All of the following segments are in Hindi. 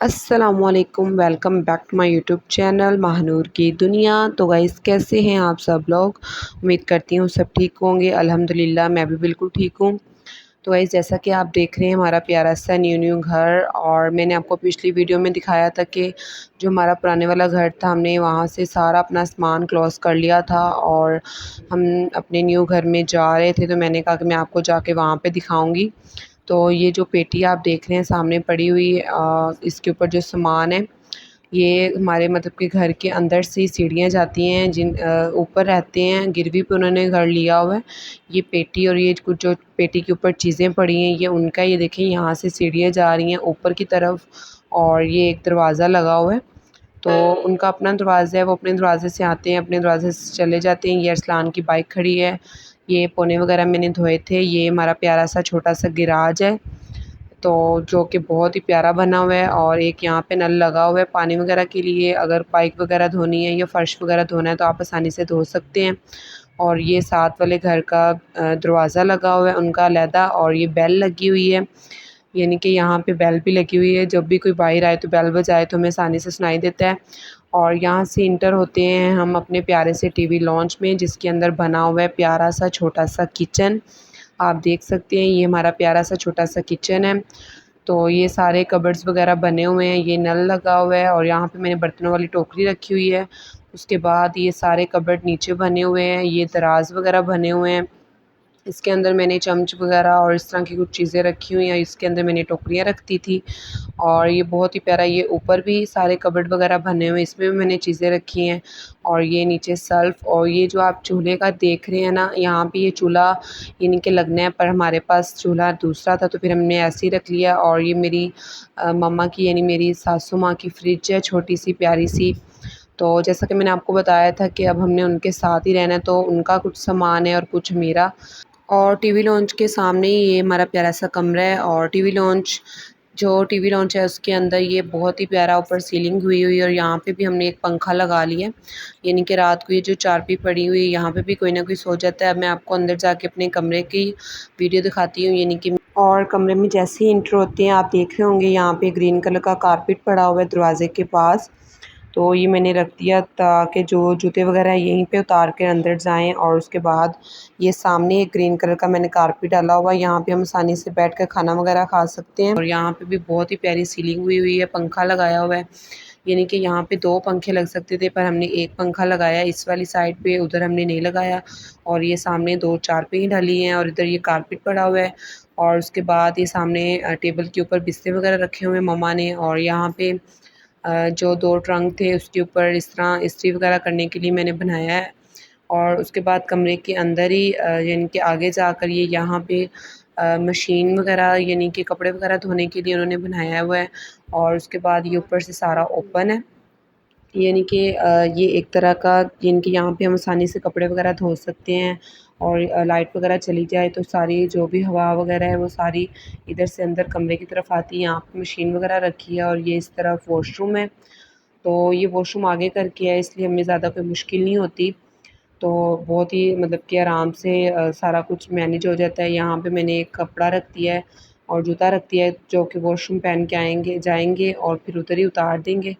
अस्सलामुअलैकुम, welcome back to my YouTube channel Mahanoor की दुनिया। तो गाइस, कैसे हैं आप सब लोग? उम्मीद करती हूँ सब ठीक होंगे। अल्हम्दुलिल्लाह मैं भी बिल्कुल ठीक हूँ। तो गाइस, जैसा कि आप देख रहे हैं हमारा प्यारा सा न्यू घर, और मैंने आपको पिछली वीडियो में दिखाया था कि जो हमारा पुराने वाला घर था हमने वहाँ से सारा अपना सामान क्लोज कर लिया था और हम अपने न्यू घर में जा रहे थे। तो मैंने कहा कि मैं आपको जाके वहाँ पे दिखाऊँगी। तो ये जो पेटी आप देख रहे हैं सामने पड़ी हुई, इसके ऊपर जो सामान है ये हमारे मतलब कि घर के अंदर से सीढ़ियाँ जाती हैं, जिन ऊपर रहते हैं, गिरवी पे उन्होंने घर लिया हुआ है। ये पेटी और ये कुछ जो पेटी के ऊपर चीज़ें पड़ी हैं ये उनका, ये देखिए यहाँ से सीढ़ियाँ जा रही हैं ऊपर की तरफ, और ये एक दरवाज़ा लगा हुआ है। तो उनका अपना दरवाज़ा है, वो अपने दरवाज़े से आते हैं, अपने दरवाज़े से चले जाते हैं। ये अरसलान की बाइक खड़ी है, ये पौने वगैरह मैंने धोए थे। ये हमारा प्यारा सा छोटा सा गिराज है, तो जो कि बहुत ही प्यारा बना हुआ है, और एक यहाँ पे नल लगा हुआ है पानी वगैरह के लिए। अगर बाइक वगैरह धोनी है या फ़र्श वगैरह धोना है तो आप आसानी से धो सकते हैं। और ये साथ वाले घर का दरवाज़ा लगा हुआ है उनका अलहदा, और ये बेल लगी हुई है, यानी कि यहाँ पे बेल भी लगी हुई है। जब भी कोई बाहर आए तो बेल बजाए तो हमें आसानी से सुनाई देता है। और यहाँ से इंटर होते हैं हम अपने प्यारे से टीवी लॉन्च में, जिसके अंदर बना हुआ है प्यारा सा छोटा सा किचन। आप देख सकते हैं ये हमारा प्यारा सा छोटा सा किचन है। तो ये सारे कबर्ड्स वगैरह बने हुए हैं, ये नल लगा हुआ है, और यहाँ पे मैंने बर्तनों वाली टोकरी रखी हुई है। उसके बाद ये सारे कबर्ड नीचे बने हुए हैं, ये दराज वगैरह बने हुए हैं। इसके अंदर मैंने चम्च वगैरह और इस तरह की कुछ चीज़ें रखी हुई हैं। इसके अंदर मैंने टोकरियाँ रखती थी, और ये बहुत ही प्यारा, ये ऊपर भी सारे कबर्ड वगैरह बने हुए हैं, इसमें भी मैंने चीज़ें रखी हैं। और ये नीचे शेल्फ़, और ये जो आप चूल्हे का देख रहे हैं ना, यहाँ पे ये चूल्हा यानी कि लगना है, पर हमारे पास चूल्हा दूसरा था तो फिर हमने ऐसे ही रख लिया। और ये मेरी मम्मा की यानी मेरी सासू माँ की फ्रिज है, छोटी सी प्यारी सी। तो जैसा कि मैंने आपको बताया था कि अब हमने उनके साथ ही रहना है, तो उनका कुछ सामान है और कुछ मेरा। और टीवी लॉन्च के सामने ही ये हमारा प्यारा सा कमरा है, और टीवी लॉन्च है उसके अंदर ये बहुत ही प्यारा ऊपर सीलिंग हुई हुई है, और यहाँ पे भी हमने एक पंखा लगा लिया है, यानी कि रात को ये जो चारपाई पड़ी हुई है यहाँ पे भी कोई ना कोई सो जाता है। अब मैं आपको अंदर जाके अपने कमरे की वीडियो दिखाती हूँ, यानी कि और कमरे में जैसे ही इंटर होते हैं आप देख रहे होंगे यहाँ पे ग्रीन कलर का कारपेट पड़ा हुआ है दरवाजे के पास। तो ये मैंने रख दिया ताकि जो जूते वगैरह यहीं पे उतार के अंदर जाएं। और उसके बाद ये सामने एक ग्रीन कलर का मैंने कारपेट डाला हुआ है, यहाँ पे हम आसानी से बैठ कर खाना वगैरह खा सकते हैं। और यहाँ पे भी बहुत ही प्यारी सीलिंग हुई हुई है, पंखा लगाया हुआ है, यानी कि यहाँ पे दो पंखे लग सकते थे पर हमने एक पंखा लगाया इस वाली साइड पे, उधर हमने नहीं लगाया। और ये सामने दो चारपाई डाली हैं, और इधर ये कारपेट पड़ा हुआ है। और उसके बाद ये सामने टेबल के ऊपर बिस्तर वगैरह रखे हुए हैं मम्मा ने। और यहाँ पे जो 2 ट्रंक थे उसके ऊपर इस तरह इस्त्री वगैरह करने के लिए मैंने बनाया है। और उसके बाद कमरे के अंदर ही यानी कि आगे जाकर ये यहाँ पे मशीन वगैरह यानी कि कपड़े वगैरह धोने के लिए उन्होंने बनाया हुआ है। और उसके बाद ये ऊपर से सारा ओपन है, यानी कि ये एक तरह का, यानी कि यहाँ पे हम आसानी से कपड़े वगैरह धो सकते हैं। और लाइट वगैरह चली जाए तो सारी जो भी हवा वगैरह है वो सारी इधर से अंदर कमरे की तरफ आती है। यहाँ पे मशीन वगैरह रखी है, और ये इस तरफ वॉशरूम है। तो ये वॉशरूम आगे करके है, इसलिए हमें ज़्यादा कोई मुश्किल नहीं होती। तो बहुत ही मतलब कि आराम से सारा कुछ मैनेज हो जाता है। यहाँ पे मैंने एक कपड़ा रख दिया है और जूता रख दिया है, जो कि वॉशरूम पहन के जाएंगे और फिर उधर ही उतार देंगे।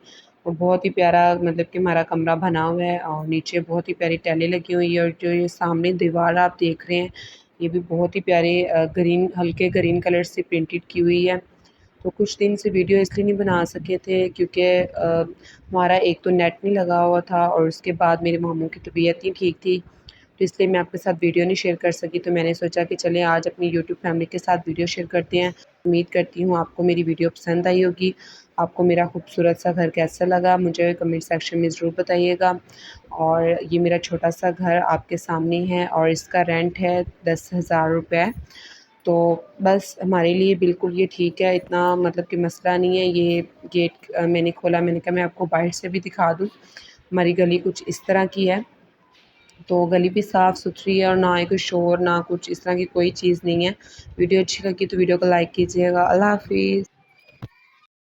और बहुत ही प्यारा मतलब कि हमारा कमरा बना हुआ है, और नीचे बहुत ही प्यारी टाइलें लगी हुई है। और जो ये सामने दीवार आप देख रहे हैं ये भी बहुत ही प्यारे ग्रीन, हल्के ग्रीन कलर से पेंटेड की हुई है। तो कुछ दिन से वीडियो इसलिए नहीं बना सके थे क्योंकि हमारा एक तो नेट नहीं लगा हुआ था, और उसके बाद मेरे मामू की तबीयत नहीं ठीक थी, तो इसलिए मैं आपके साथ वीडियो नहीं शेयर कर सकी। तो मैंने सोचा कि चलें आज अपनी यूट्यूब फैमिली के साथ वीडियो शेयर करते हैं। उम्मीद करती हूँ आपको मेरी वीडियो पसंद आई होगी। आपको मेरा खूबसूरत सा घर कैसा लगा मुझे कमेंट सेक्शन में ज़रूर बताइएगा। और ये मेरा छोटा सा घर आपके सामने है, और इसका रेंट है 10,000 रुपये। तो बस हमारे लिए बिल्कुल ये ठीक है, इतना मतलब कि मसला नहीं है। ये गेट मैंने खोला, मैंने कहा मैं आपको बाहर से भी दिखा दूँ। हमारी गली कुछ इस तरह की है, तो गली भी साफ़ सुथरी है, और ना ही कोई शोर ना कुछ इस तरह की कोई चीज़ नहीं है। वीडियो अच्छी लगी तो वीडियो को लाइक कीजिएगा। अल्लाह हाफ़िज़।